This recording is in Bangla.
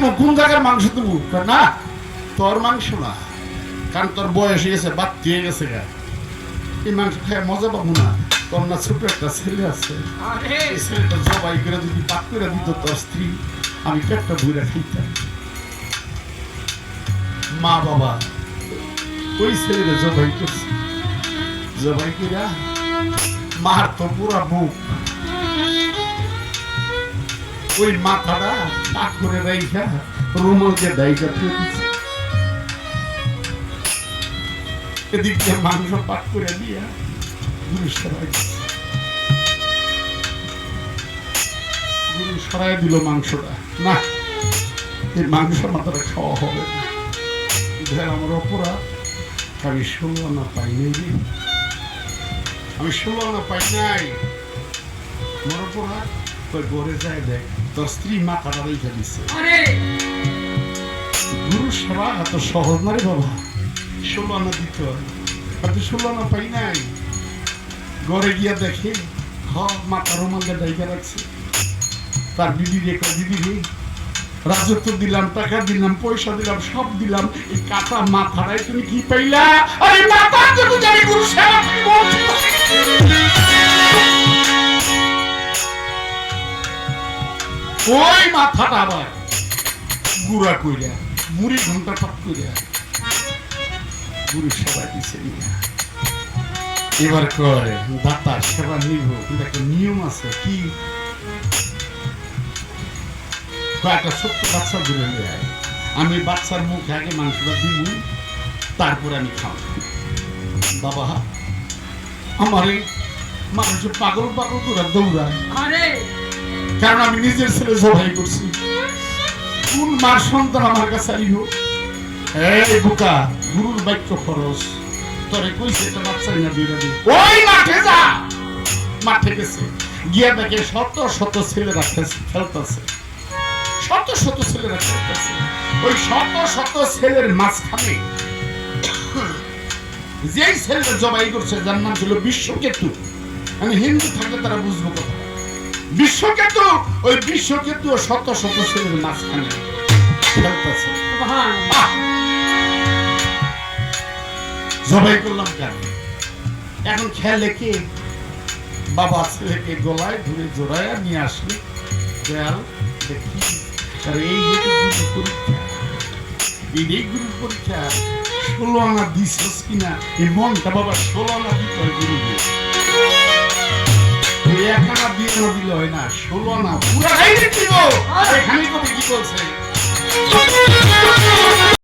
দেবো, কোন জায়গার মাংস দেবো? না, তোর মাংস না, কারণ তোর বয়স হয়ে গেছে, বাদ দিয়ে গেছে গা, এই মাংস খেয়ে মজা পাবো না। তোর না ছোট একটা ছেলে আছে, এই ছেলেটা জবাই করে যদি পাক করে দিত তোর স্ত্রী, আমি পেটটা ভুইরা খাইতাম। মা বাবা ওই ছেলেটা জবাই করছে, জবাই কইরা মার তো পুরা বুক, ওই মাথাটা পাক করে রাইখা রুমালকে ডাইকা ফেলে দিচ্ছে। এদিক দিয়ে মাংস পাক করে দিয়া গুরু সরাই দিল মাংসটা। না, এই মাংস মাথাটা খাওয়া হবে না। আমার অপরাধ, আমি 16 আনা পাই নাই রে, আমি 16 আনা পাই নাই। আমার অপরাধ, তোর ঘরে যায় দেখ তোর স্ত্রী মাথাটা রেখে দিচ্ছে। গুরু সেবা এত সহজ না রে বাবা, 16 আনা দিতে হয়, 16 আনা পাই নাই। ঘরে গিয়া দেখে মাথা রোমালটা ডাইকা রাখছে। তার দিদি রেখা, দিদি রে রাজত্ব দিলাম, টাকা দিলাম, পয়সা দিলাম, সব দিলাম, এই কাটা মাথাটাই তুমি কি পাইলা? আরে মাথা যদি যাই গুরু সেবা করি বলছি। ওই মাথাটা আবার গুড়া কইরা মুড়ি ঘন্টা পাক কইরা গুরু সেবা দিছে। এবার কয় দাতা সেবা নিব, কিন্তু একটা নিয়ম আছে। কি? একটা ছোট্ট বাচ্চা ধরে নিয়ে আমি বাচ্চার মুখে আগে মাংসটা দিব, তারপরে আমি খাব। বাবা আমার এই মানুষ পাগল পাগল করে দৌড়ায়, কারণ আমি নিজের ছেলে জবাই করছি। কোন মার সন্তান আমার কাছে আইব? এই বোকা, গুরুর বাক্য খরচ, তোরে কইছে একটা বাচ্চা না দুইটা দিই। ওই মাঠে যা, মাঠে গেছে, গিয়া দেখে শত শত ছেলেরা খেলতেছে, শত শত ছেলেরা খেলতেছে। ওই শত শত ছেলের মাঝখানে যেই ছেলেটা জবাই করছে, যার নাম ছিল বিশ্বকেতু। আমি হিন্দু থাকলে তারা বুঝবো কথা। বিশ্বকেতু, ওই বিশ্বকেতু শত শত ছেলের মাঝখানে খেলতেছে। জবাই করলাম কেন? এখন খেলে কে? বাবা ছেলেকে গলায় ধরে জোড়ায় নিয়ে আসলে দেয়াল দেখি, এই গুরু পরীক্ষা, এই গুরু পরীক্ষা। 16 আনা দিছস কিনা, এই মনটা বাবা 16 আনা দিতে হয় গুরু দিয়ে। 1 আনা দিয়ে না দিলে হয় না, 16 আনা পুরা খাইয়ে দিব। এখানে কবি কি বলছে?